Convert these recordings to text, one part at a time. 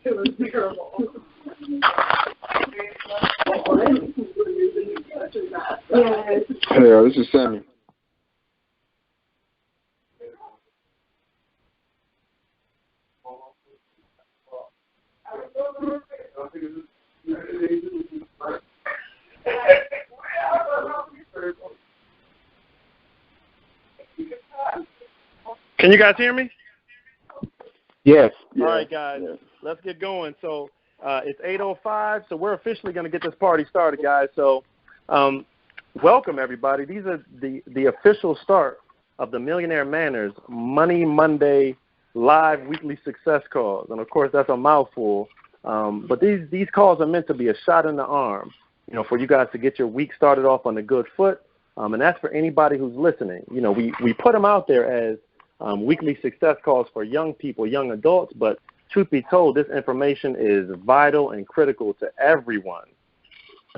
It was terrible. Hey, this is Sammy. Can you guys hear me? Yes. All right, guys, let's get going. So it's 8:05, so we're officially going to get this party started, guys. So welcome, everybody. These are the official start of the Millionaire Manners Money Monday live weekly success calls. And, of course, that's a mouthful. But these calls are meant to be a shot in the arm, for you guys to get your week started off on a good foot. And that's for anybody who's listening. We put them out there as weekly success calls for young people, young adults, but truth be told, this information is vital and critical to everyone.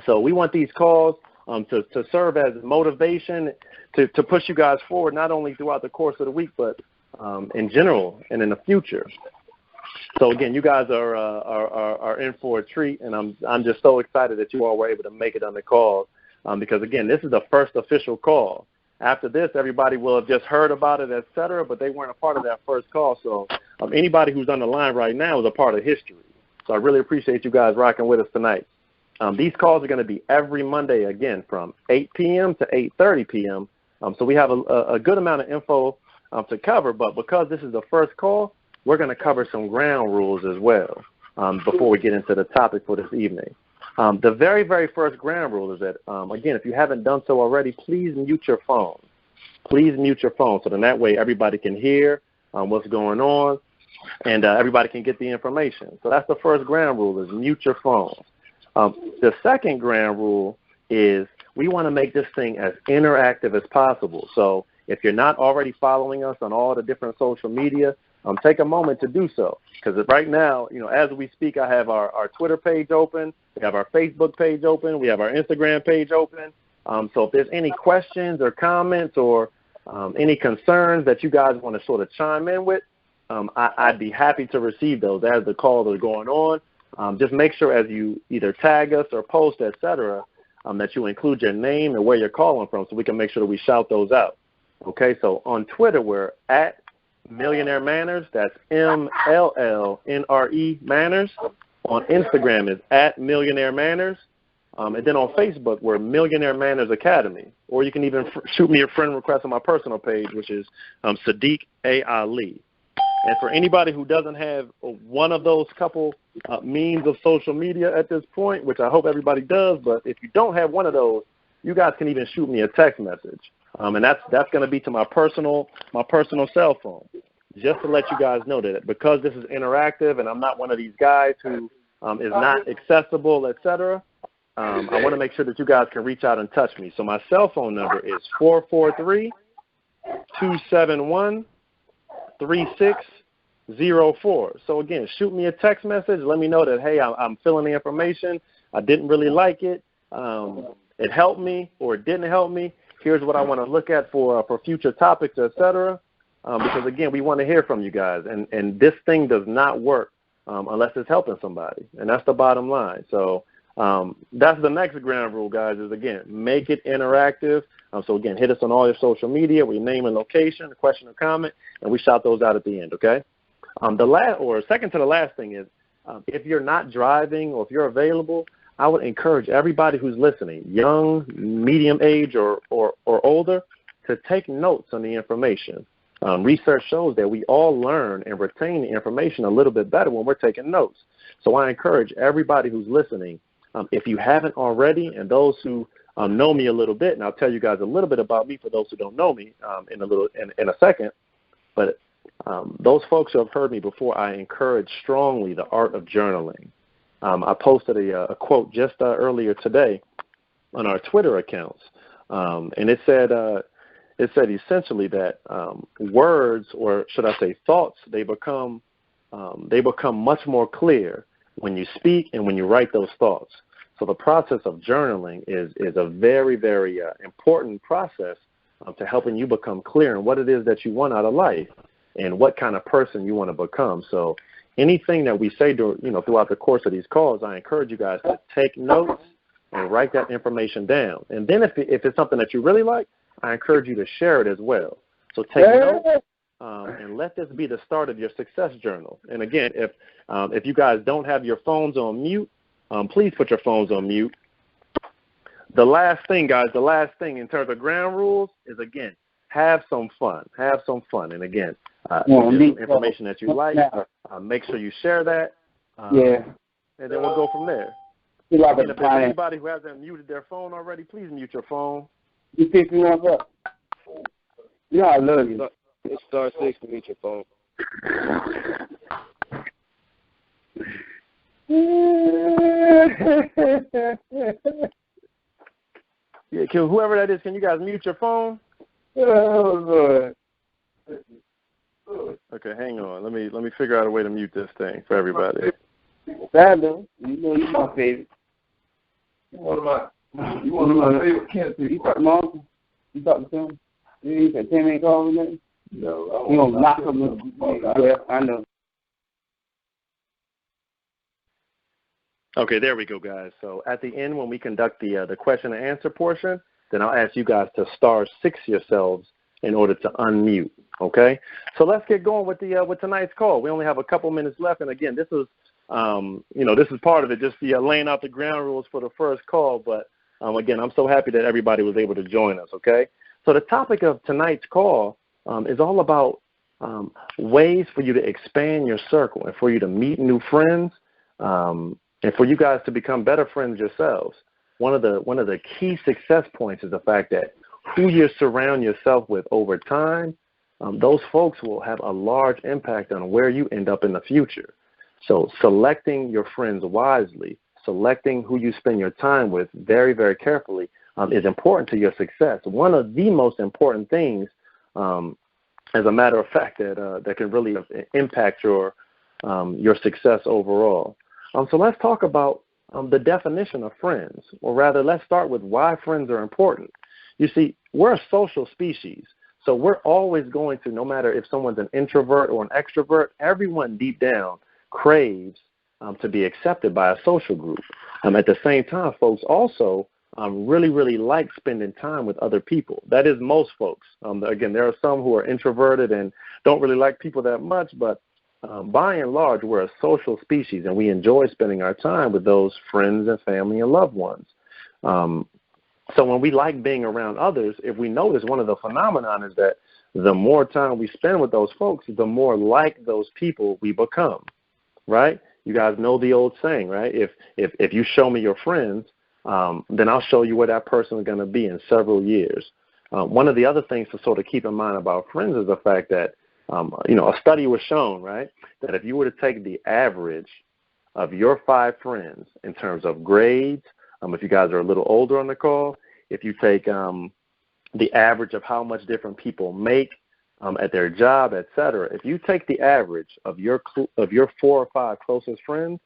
So we want these calls to serve as motivation to push you guys forward, not only throughout the course of the week, but in general and in the future. So again, you guys are in for a treat, and I'm just so excited that you all were able to make it on the call because again, this is the first official call. After this, everybody will have just heard about it, et cetera, but they weren't a part of that first call. So anybody who's on the line right now is a part of history. So I really appreciate you guys rocking with us tonight. These calls are going to be every Monday, again, from 8 p.m. to 8:30 p.m. So we have a good amount of info to cover, but because this is the first call, we're going to cover some ground rules as well before we get into the topic for this evening. The very, very first ground rule is that, again, if you haven't done so already, please mute your phone. Please mute your phone so then that way everybody can hear what's going on and everybody can get the information. So that's the first ground rule is mute your phone. The second ground rule is we want to make this thing as interactive as possible. So if you're not already following us on all the different social media, take a moment to do so. Because right now, as we speak, I have our Twitter page open. We have our Facebook page open. We have our Instagram page open. So if there's any questions or comments or any concerns that you guys want to sort of chime in with, I'd be happy to receive those as the calls are going on. Just make sure as you either tag us or post, et cetera, that you include your name and where you're calling from so we can make sure that we shout those out. Okay, so on Twitter, we're at Millionaire Manners. That's MLLNRE Manners. On Instagram is at Millionaire Manners. And then on Facebook, we're Millionaire Manners Academy. Or you can even shoot me a friend request on my personal page, which is Sadiq A. Ali. And for anybody who doesn't have one of those couple means of social media at this point, which I hope everybody does, but if you don't have one of those, you guys can even shoot me a text message. And that's going to be to my personal cell phone, just to let you guys know that because this is interactive and I'm not one of these guys who is not accessible, et cetera, I want to make sure that you guys can reach out and touch me. So my cell phone number is 443-271-3604. So, again, shoot me a text message. Let me know that, hey, I'm filling the information. I didn't really like it. It helped me or it didn't help me. Here's what I want to look at for future topics, et cetera. Because, again, we want to hear from you guys. And this thing does not work unless it's helping somebody. And that's the bottom line. So that's the next ground rule, guys, is, again, make it interactive. So, again, hit us on all your social media with your name and location, a question or comment, and we shout those out at the end, okay? Second to the last thing is if you're not driving or if you're available, I would encourage everybody who's listening, young, medium age, or older, to take notes on the information. Research shows that we all learn and retain the information a little bit better when we're taking notes. So I encourage everybody who's listening, if you haven't already, and those who know me a little bit, and I'll tell you guys a little bit about me for those who don't know me in a second, but those folks who have heard me before, I encourage strongly the art of journaling. I posted a quote just earlier today on our Twitter accounts, and it said essentially that words, or should I say thoughts, they become much more clear when you speak and when you write those thoughts. So the process of journaling is a very, very important process to helping you become clear on what it is that you want out of life and what kind of person you want to become. So anything that we say throughout the course of these calls, I encourage you guys to take notes and write that information down. And then if it's something that you really like, I encourage you to share it as well. So take notes and let this be the start of your success journal. And again, if you guys don't have your phones on mute, please put your phones on mute. The last thing, guys, in terms of ground rules is, again, have some fun. Have some fun. And again, if there's some information that you like, make sure you share that. And then we'll go from there. And if there's anybody who hasn't muted their phone already, please mute your phone. You pick me up. Yeah, I love you. It's star 6 to mute your phone. Yeah, whoever that is, can you guys mute your phone? Oh, Lord. Okay, hang on. Let me figure out a way to mute this thing for everybody. Sandal, you know you're my favorite. You one of my favorite cancer. You talk to Mom? You talk to him? You said Tim ain't calling me? No. You gonna knock him? Yeah, I know. Okay, there we go, guys. So at the end, when we conduct the question and answer portion, then I'll ask you guys to star 6 yourselves in order to unmute. Okay. So let's get going with with tonight's call. We only have a couple minutes left, and again, this is this is part of it, just laying out the ground rules for the first call. But again, I'm so happy that everybody was able to join us. Okay. So the topic of tonight's call is all about ways for you to expand your circle and for you to meet new friends. And for you guys to become better friends yourselves. One of the key success points is the fact that who you surround yourself with over time, those folks will have a large impact on where you end up in the future. So selecting your friends wisely, selecting who you spend your time with very, very carefully is important to your success. One of the most important things, as a matter of fact, that can really impact your success overall. So let's talk about the definition of friends, or rather, let's start with why friends are important. You see, we're a social species, so we're always going to, no matter if someone's an introvert or an extrovert, everyone deep down craves to be accepted by a social group. At the same time, folks also really, really like spending time with other people. That is most folks. Again, there are some who are introverted and don't really like people that much, but by and large, we're a social species, and we enjoy spending our time with those friends and family and loved ones. So when we like being around others, if we notice, one of the phenomenon is that the more time we spend with those folks, the more like those people we become, right? You guys know the old saying, right? If you show me your friends, then I'll show you where that person is going to be in several years. One of the other things to sort of keep in mind about friends is the fact that a study was shown, right, that if you were to take the average of your 5 friends in terms of grades, if you guys are a little older on the call, if you take the average of how much different people make at their job, et cetera, if you take the average of your 4 or 5 closest friends,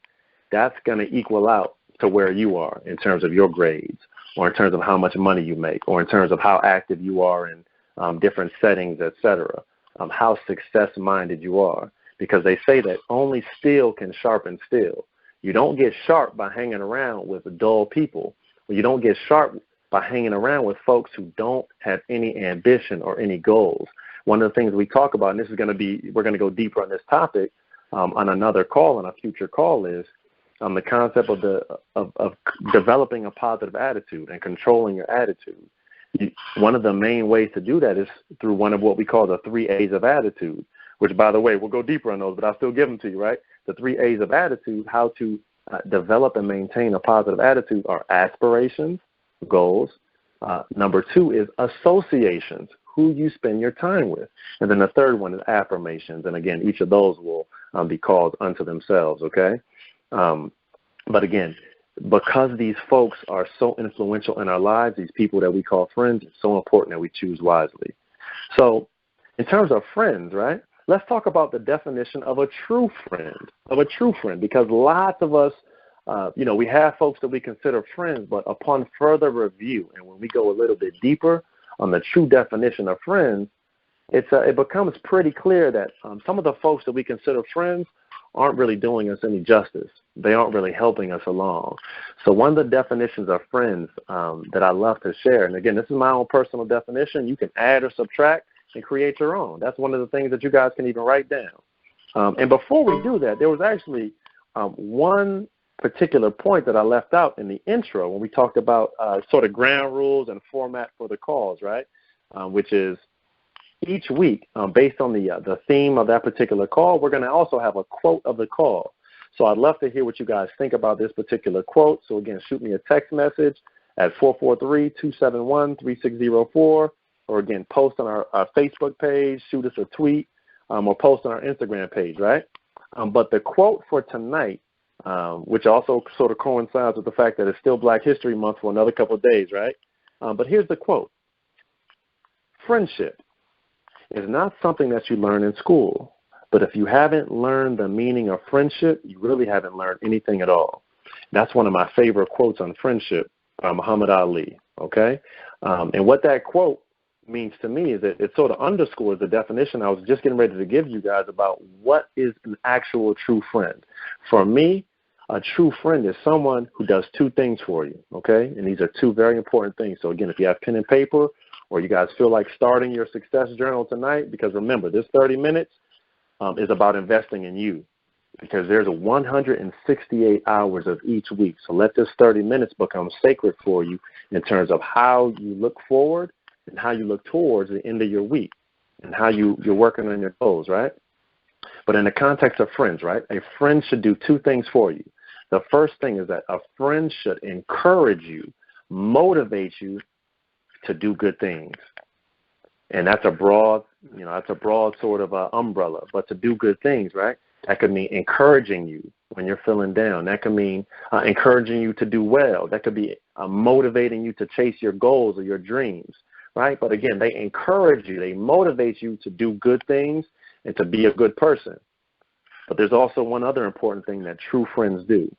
that's going to equal out to where you are in terms of your grades, or in terms of how much money you make, or in terms of how active you are in different settings, et cetera. How success-minded you are, because they say that only steel can sharpen steel. You don't get sharp by hanging around with dull people. You don't get sharp by hanging around with folks who don't have any ambition or any goals. One of the things we talk about, and this is we're going to go deeper on this topic on another call, on a future call, is the concept of developing a positive attitude and controlling your attitude. One of the main ways to do that is through one of what we call the 3 A's of attitude, which, by the way, we'll go deeper on those, but I'll still give them to you, right? The 3 A's of attitude, how to develop and maintain a positive attitude, are aspirations, goals. Number 2 is associations, who you spend your time with. And then the third one is affirmations. And again, each of those will be called unto themselves, okay? But again, because these folks are so influential in our lives, these people that we call friends, it's so important that we choose wisely. So in terms of friends, right, let's talk about the definition of a true friend, because lots of us we have folks that we consider friends, but upon further review, and when we go a little bit deeper on the true definition of friends, it becomes pretty clear that some of the folks that we consider friends aren't really doing us any justice. They aren't really helping us along. So one of the definitions of friends that I love to share, and again, this is my own personal definition. You can add or subtract and create your own. That's one of the things that you guys can even write down. And before we do that, there was actually one particular point that I left out in the intro when we talked about sort of ground rules and format for the calls, right, which is each week, based on the theme of that particular call, we're going to also have a quote of the call. So I'd love to hear what you guys think about this particular quote. So, again, shoot me a text message at 443-271-3604, or, again, post on our Facebook page, shoot us a tweet, or post on our Instagram page, right? But the quote for tonight, which also sort of coincides with the fact that it's still Black History Month for another couple of days, right? But here's the quote. Friendship is not something that you learn in school, but if you haven't learned the meaning of friendship, you really haven't learned anything at all. That's one of my favorite quotes on friendship by Muhammad Ali, okay? And what that quote means to me is that it sort of underscores the definition I was just getting ready to give you guys about what is an actual true friend. For me, a true friend is someone who does two things for you, okay? And these are two very important things. So, again, if you have pen and paper, or you guys feel like starting your success journal tonight, because remember, this 30 minutes is about investing in you, because there's 168 hours of each week. So let this 30 minutes become sacred for you in terms of how you look forward and how you look towards the end of your week and how you're working on your goals, right? But in the context of friends, right, a friend should do two things for you. The first thing is that a friend should encourage you, motivate you to do good things. And that's a broad sort of umbrella. But to do good things, right, that could mean encouraging you when you're feeling down. That could mean encouraging you to do well. That could be motivating you to chase your goals or your dreams, right? But again, they encourage you. They motivate you to do good things and to be a good person. But there's also one other important thing that true friends do.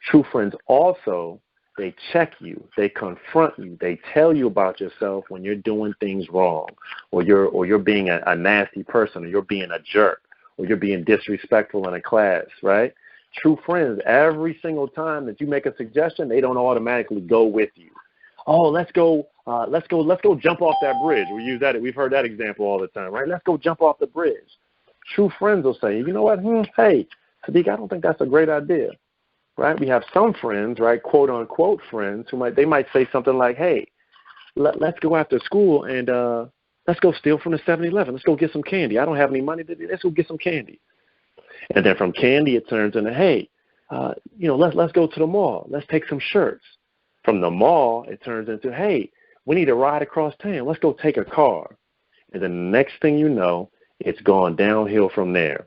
True friends also, they check you, they confront you, they tell you about yourself when you're doing things wrong, or you're being a nasty person, or you're being a jerk, or you're being disrespectful in a class, right? True friends, every single time that you make a suggestion, they don't automatically go with you. Oh, let's go jump off that bridge. We use that. We've heard that example all the time, right? Let's go jump off the bridge. True friends will say, you know what? Hey, Sadiq, I don't think that's a great idea. Right? We have some friends, right, quote unquote friends, who might say something like, hey, let's go after school and let's go steal from the 7-Eleven. Let's go get some candy. I don't have any money to do. Let's go get some candy. And then from candy, it turns into, hey, let's go to the mall. Let's take some shirts. From the mall, it turns into, hey, we need to ride across town. Let's go take a car. And then the next thing you know, it's gone downhill from there.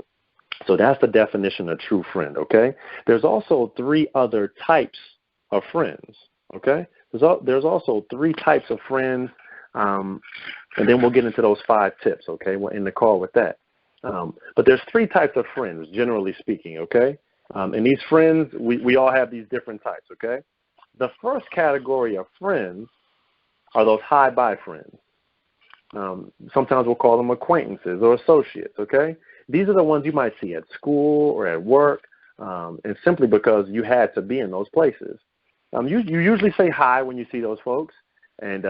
So that's the definition of true friend, okay? There's also three other types of friends, okay? There's also three types of friends, and then we'll get into those 5 tips, okay? We'll end the call with that. But there's 3 types of friends, generally speaking, okay? And these friends, we all have these different types, okay? The first category of friends are those hi-bye friends. Sometimes we'll call them acquaintances or associates, okay? These are the ones you might see at school or at work, and simply because you had to be in those places. You usually say hi when you see those folks, and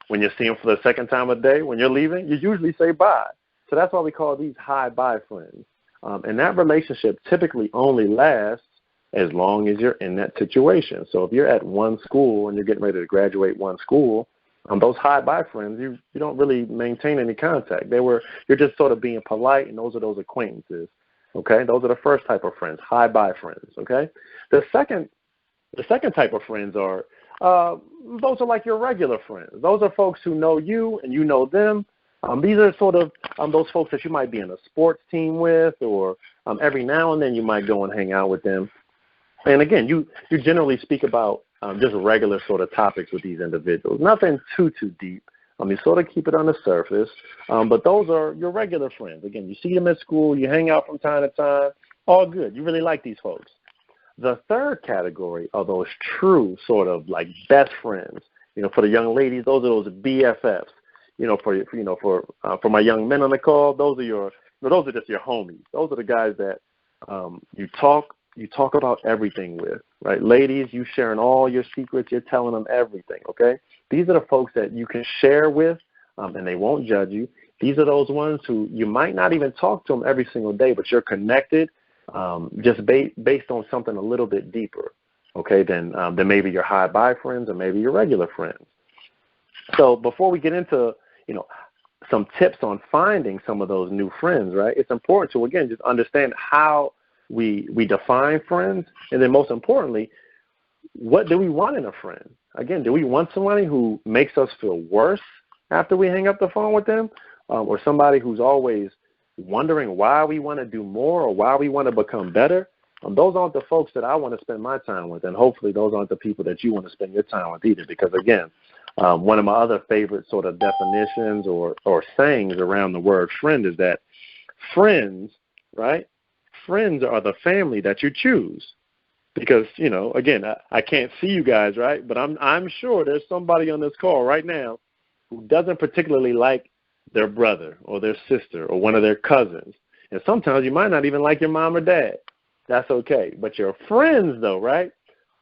when you see them for the second time a day, when you're leaving, you usually say bye. So that's why we call these hi-bye friends. And that relationship typically only lasts as long as you're in that situation. So if you're at one school and you're getting ready to graduate one school, those hi-bye friends, you don't really maintain any contact. You're just sort of being polite, and those are those acquaintances, okay? Those are the first type of friends, hi-bye friends, okay? The second type of friends are, those are like your regular friends. Those are folks who know you and you know them. These are sort of those folks that you might be in a sports team with, or every now and then you might go and hang out with them. And again, you generally speak about just regular sort of topics with these individuals. Nothing too deep. You sort of keep it on the surface. But those are your regular friends. Again, you see them at school. You hang out from time to time. All good. You really like these folks. The third category are those true sort of like best friends. For the young ladies, those are those BFFs. For my young men on the call, those are just your homies. Those are the guys that you talk about everything with, right? Ladies, you sharing all your secrets, you're telling them everything, okay? These are the folks that you can share with, and they won't judge you. These are those ones who you might not even talk to them every single day, but you're connected just based on something a little bit deeper, okay, than maybe your high-buy friends or maybe your regular friends. So before we get into, some tips on finding some of those new friends, right, it's important to, again, just understand how we define friends, and then most importantly, what do we want in a friend? Again, do we want somebody who makes us feel worse after we hang up the phone with them, or somebody who's always wondering why we want to do more or why we want to become better? Those aren't the folks that I want to spend my time with, and hopefully those aren't the people that you want to spend your time with either, because, again, one of my other favorite sort of definitions or sayings around the word friend is that friends, right, friends are the family that you choose. Because, again, I can't see you guys, right, but I'm sure there's somebody on this call right now who doesn't particularly like their brother or their sister or one of their cousins. And sometimes you might not even like your mom or dad. That's okay. But your friends, though, right,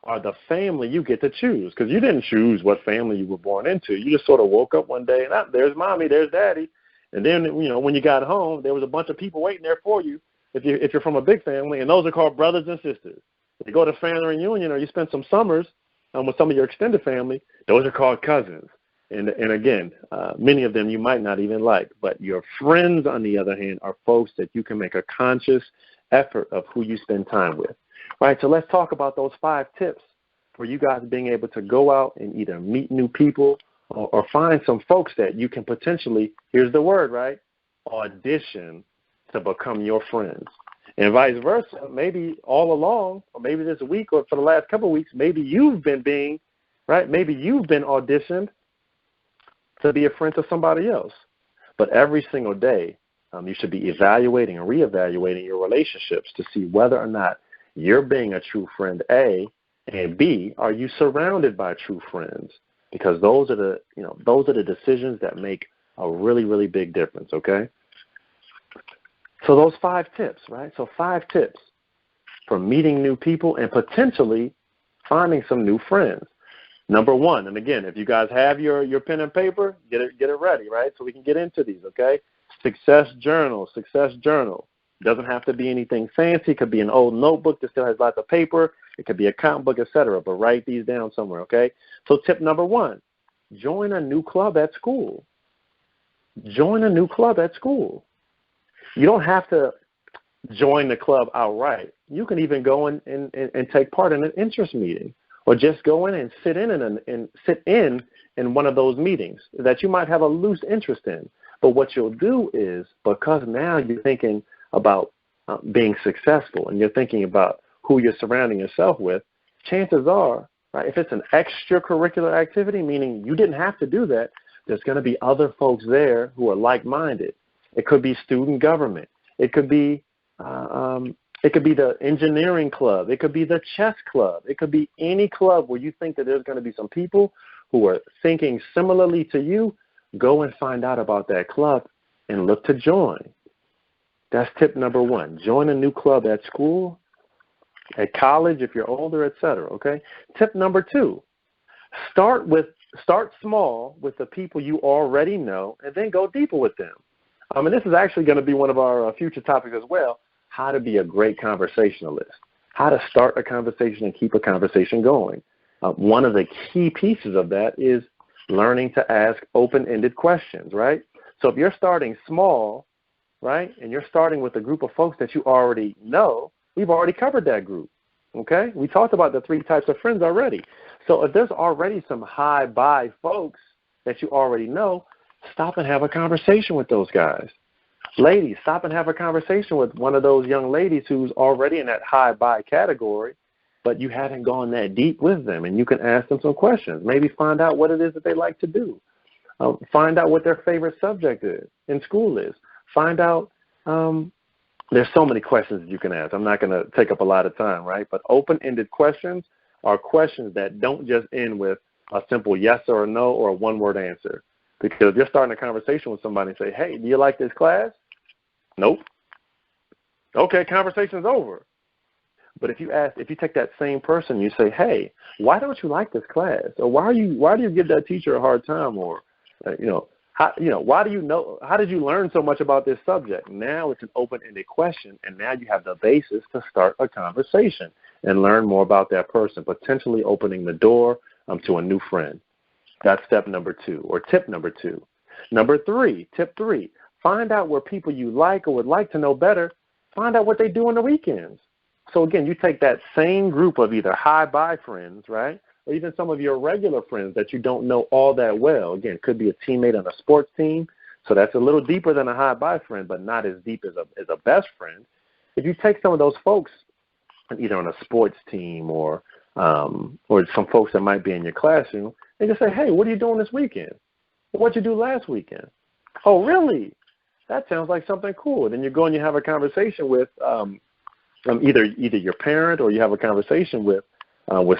are the family you get to choose, because you didn't choose what family you were born into. You just sort of woke up one day and there's mommy, there's daddy. And then, when you got home, there was a bunch of people waiting there for you if you're from a big family, and those are called brothers and sisters. If you go to family reunion or you spend some summers with some of your extended family, those are called cousins. And again, many of them you might not even like. But your friends, on the other hand, are folks that you can make a conscious effort of who you spend time with. Right, so let's talk about those 5 tips for you guys being able to go out and either meet new people or find some folks that you can potentially, here's the word, right, audition to become your friends. And vice versa, maybe all along, or maybe this week or for the last couple of weeks, maybe you've been auditioned to be a friend to somebody else. But every single day, you should be evaluating and reevaluating your relationships to see whether or not you're being a true friend, A, and B, are you surrounded by true friends? Because those are the decisions that make a really, really big difference, okay? So those 5 tips, right? So 5 tips for meeting new people and potentially finding some new friends. Number 1, and again, if you guys have your pen and paper, get it ready, right? So we can get into these, okay? Success journal. Doesn't have to be anything fancy. It could be an old notebook that still has lots of paper. It could be a account book, etc. But write these down somewhere, okay? So tip number 1, join a new club at school. Join a new club at school. You don't have to join the club outright. You can even go and take part in an interest meeting, or just go in and sit in one of those meetings that you might have a loose interest in. But what you'll do is, because now you're thinking about being successful and you're thinking about who you're surrounding yourself with, chances are, right, if it's an extracurricular activity, meaning you didn't have to do that, there's going to be other folks there who are like-minded. It could be student government. It could be the engineering club. It could be the chess club. It could be any club where you think that there's going to be some people who are thinking similarly to you. Go and find out about that club and look to join. That's tip number 1. Join a new club at school, at college if you're older, etc. Okay. Tip number 2, start small with the people you already know, and then go deeper with them. And this is actually going to be one of our future topics as well: how to be a great conversationalist, how to start a conversation and keep a conversation going. One of the key pieces of that is learning to ask open-ended questions, right? So if you're starting small, right, and you're starting with a group of folks that you already know, we've already covered that group, okay? We talked about the 3 types of friends already. So if there's already some high-buy folks that you already know, stop and have a conversation with those guys. Ladies, stop and have a conversation with one of those young ladies who's already in that high-buy category, but you haven't gone that deep with them, and you can ask them some questions. Maybe find out what it is that they like to do. Find out what their favorite subject is in school is. Find out there's so many questions that you can ask. I'm not going to take up a lot of time, right? But open-ended questions are questions that don't just end with a simple yes or a no or a one-word answer. Because if you're starting a conversation with somebody and say, hey, do you like this class? Nope. Okay, conversation's over. But if you take that same person, you say, hey, why don't you like this class? Or why do you give that teacher a hard time? Or, how did you learn so much about this subject? Now it's an open-ended question, and now you have the basis to start a conversation and learn more about that person, potentially opening the door to a new friend. That's step number 2, or tip number 2. Tip 3, find out where people you like or would like to know better, find out what they do on the weekends. So, again, you take that same group of either hi-bye friends, right, or even some of your regular friends that you don't know all that well. Again, could be a teammate on a sports team, so that's a little deeper than a hi-bye friend, but not as deep as a best friend. If you take some of those folks, either on a sports team or some folks that might be in your classroom, and just say, hey, what are you doing this weekend? What'd you do last weekend? Oh, really? That sounds like something cool. And then you go and you have a conversation with either your parent, or you have a conversation with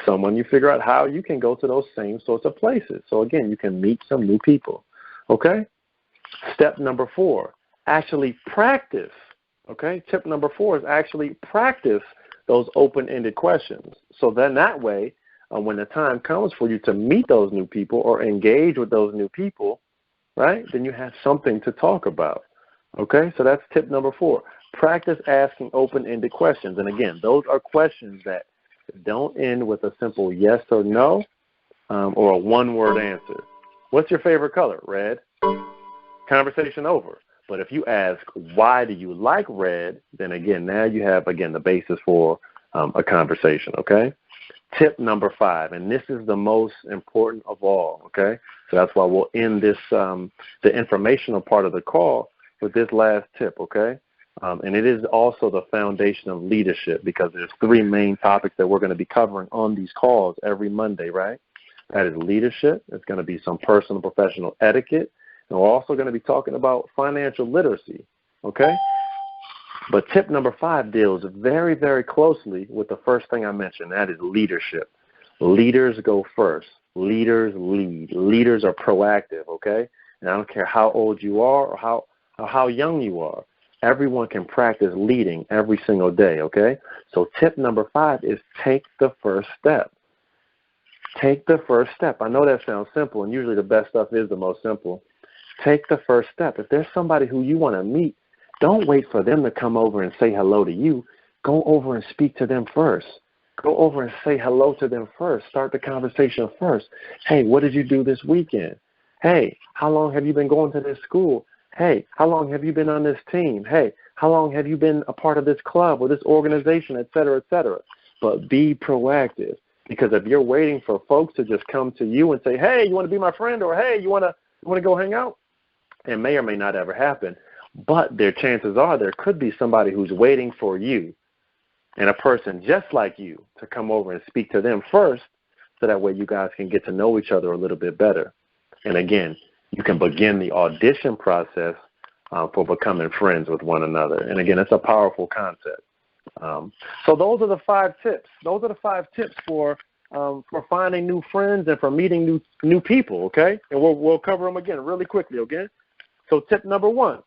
someone. You figure out how you can go to those same sorts of places. So, again, you can meet some new people, okay? Step number 4, actually practice, okay? Tip number 4 is actually practice those open-ended questions. So then that way, when the time comes for you to meet those new people or engage with those new people, right, then you have something to talk about, okay? So that's tip number 4. Practice asking open-ended questions. And, again, those are questions that don't end with a simple yes or no or a one-word answer. What's your favorite color? Red. Conversation over. But if you ask, why do you like red, then, again, now you have, again, the basis for a conversation, okay? Tip number 5, and this is the most important of all, okay? So that's why we'll end this, the informational part of the call with this last tip, okay? And it is also the foundation of leadership, because there's 3 main topics that we're going to be covering on these calls every Monday, right? That is leadership. It's going to be some personal professional etiquette. And we're also going to be talking about financial literacy, okay? But tip number 5 deals very, very closely with the first thing I mentioned. That is leadership. Leaders go first. Leaders lead. Leaders are proactive, okay? And I don't care how old you are or how young you are. Everyone can practice leading every single day, okay? So tip number 5 is take the first step. Take the first step. I know that sounds simple, and usually the best stuff is the most simple. Take the first step. If there's somebody who you want to meet, don't wait for them to come over and say hello to you. Go over and speak to them first. Go over and say hello to them first. Start the conversation first. Hey, what did you do this weekend? Hey, how long have you been going to this school? Hey, how long have you been on this team? Hey, how long have you been a part of this club or this organization, et cetera, et cetera? But be proactive, because if you're waiting for folks to just come to you and say, hey, you want to be my friend, or hey, you want to go hang out? It may or may not ever happen, but their chances are there could be somebody who's waiting for you and a person just like you to come over and speak to them first, so that way you guys can get to know each other a little bit better. And again, you can begin the audition process for becoming friends with one another. And again, it's a powerful concept. So those are the 5 tips. Those are the 5 tips for finding new friends and for meeting new people, okay? And we'll cover them again really quickly, okay? So tip number 1,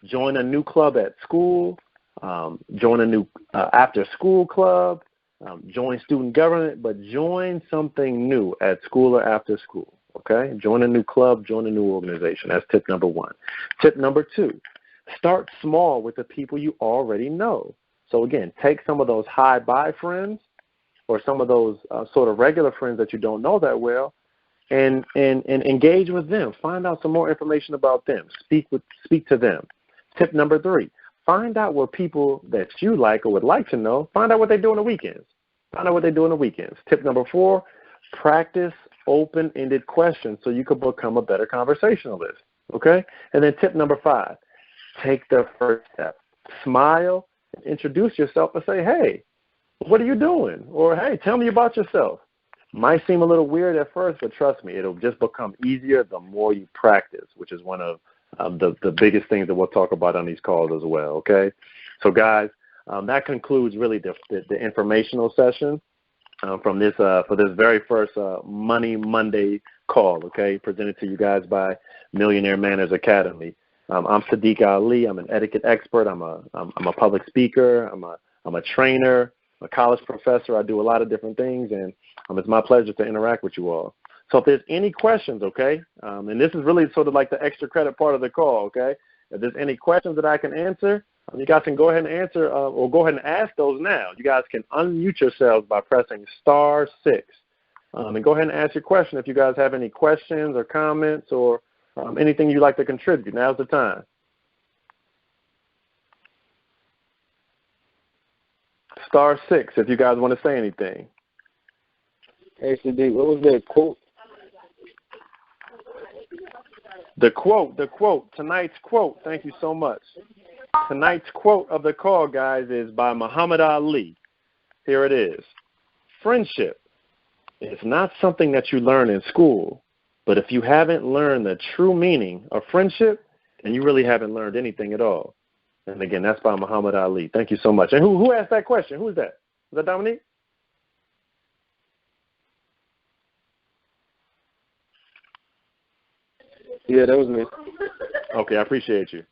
join a new club at school, join a new after-school club, join student government, but join something new at school or after school, okay? Join a new club, join a new organization. That's tip number 1. Tip number 2, start small with the people you already know. So, again, take some of those hi-bye friends or some of those sort of regular friends that you don't know that well, and engage with them. Find out some more information about them. Speak to them. Tip number 3, find out what people that you like or would like to know. Find out what they do on the weekends. Find out what they do on the weekends. Tip number 4, practice open-ended questions so you can become a better conversationalist, okay? And then tip number 5, take the first step. Smile, introduce yourself, and say, hey, what are you doing? Or, hey, tell me about yourself. Might seem a little weird at first, but trust me, it'll just become easier the more you practice, which is one of the biggest things that we'll talk about on these calls as well, okay? So, guys, that concludes really the informational session from this for this very first Money Monday call, okay, presented to you guys by Millionaire Manners Academy. I'm Sadiq Ali. I'm an etiquette expert. I'm a public speaker. I'm a trainer, a college professor. I do a lot of different things, and it's my pleasure to interact with you all. So if there's any questions, okay, and this is really sort of like the extra credit part of the call, okay, if there's any questions that I can answer, you guys can go ahead and answer or go ahead and ask those now. You guys can unmute yourselves by pressing *6. And go ahead and ask your question if you guys have any questions or comments or anything you'd like to contribute. Now's the time. *6 if you guys want to say anything. Hey, Sadiq, what was that quote? The quote, tonight's quote, thank you so much. Tonight's quote of the call, guys, is by Muhammad Ali. Here it is. Friendship is not something that you learn in school, but if you haven't learned the true meaning of friendship, then you really haven't learned anything at all. And again, that's by Muhammad Ali. Thank you so much. And who asked that question? Who is that? Is that Dominique? Yeah, that was me. Okay, I appreciate you.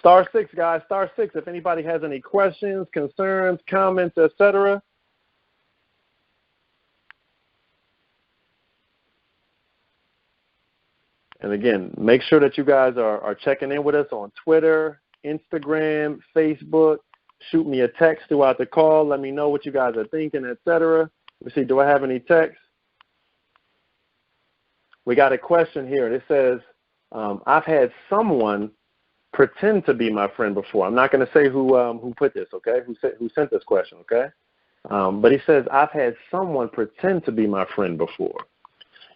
*6, guys, *6. If anybody has any questions, concerns, comments, etc. And again, make sure that you guys are checking in with us on Twitter, Instagram, Facebook. Shoot me a text throughout the call. Let me know what you guys are thinking, etc. Let me see, do I have any texts? We got a question here. It says, I've had someone pretend to be my friend before. I'm not going to say who put this, okay, who sent this question, okay? But he says, I've had someone pretend to be my friend before.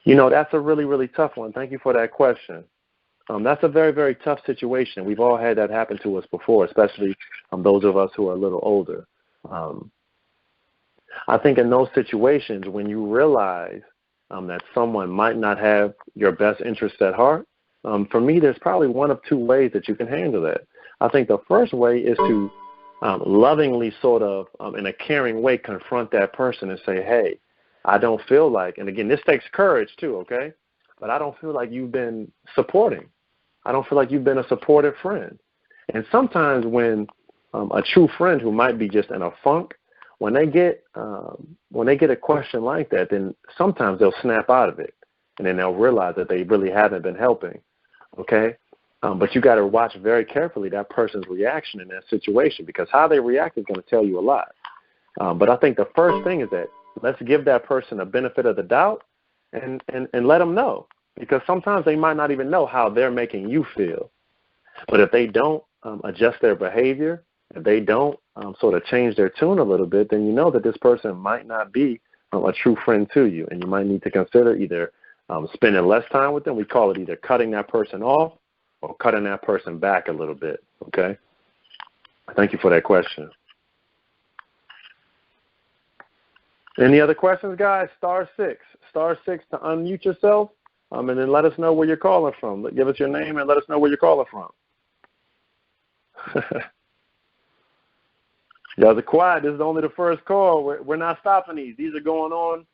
You know, that's a really, really tough one. Thank you for that question. That's a very, very tough situation. We've all had that happen to us before, especially those of us who are a little older. I think in those situations, when you realize that someone might not have your best interests at heart, for me, there's probably one of two ways that you can handle that. I think the first way is to lovingly sort of, in a caring way, confront that person and say, hey, I don't feel like, and again, this takes courage too, okay? But I don't feel like you've been supporting. I don't feel like you've been a supportive friend. And sometimes when a true friend who might be just in a funk, when they get a question like that, then sometimes they'll snap out of it, and then they'll realize that they really haven't been helping, okay? But you got to watch very carefully that person's reaction in that situation, because how they react is going to tell you a lot. But I think the first thing is that let's give that person a benefit of the doubt and let them know, because sometimes they might not even know how they're making you feel. But if they don't adjust their behavior, if they don't sort of change their tune a little bit, then you know that this person might not be a true friend to you, and you might need to consider either spending less time with them. We call it either cutting that person off or cutting that person back a little bit, okay? Thank you for that question. Any other questions, guys? *6. *6 to unmute yourself, and then let us know where you're calling from. Give us your name and let us know where you're calling from. You guys are quiet. This is only the first call. We're not stopping these. These are going on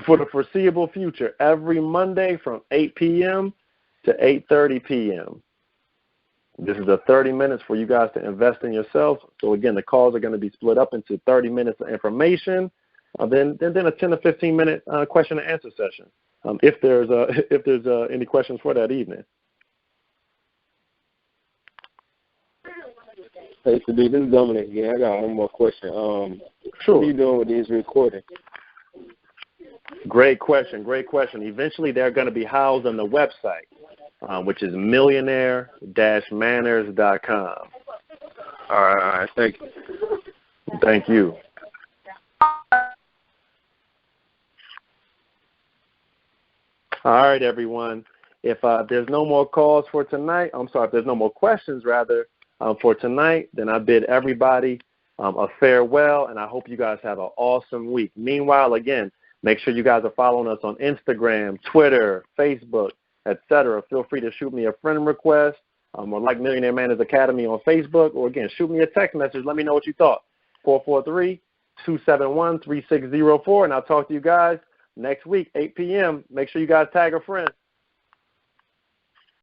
for the foreseeable future, every Monday from 8 p.m. to 8:30 p.m. This is the 30 minutes for you guys to invest in yourself. So, again, the calls are going to be split up into 30 minutes of information, then a 10 to 15-minute question and answer session, if there's any questions for that evening. Hey, Sadiq, this is Dominic again. I got one more question. Sure. What are you doing with these recordings? Great question. Eventually, they're going to be housed on the website, which is millionaire-manners.com. All right. Thank you. Thank you. All right, everyone. If there's no more calls for tonight, if there's no more questions, rather, for tonight, then I bid everybody a farewell, and I hope you guys have an awesome week. Meanwhile, again, make sure you guys are following us on Instagram, Twitter, Facebook, etc. Feel free to shoot me a friend request or like Millionaire Manners Academy on Facebook, or, again, shoot me a text message. Let me know what you thought. 443-271-3604, and I'll talk to you guys next week, 8 p.m. Make sure you guys tag a friend.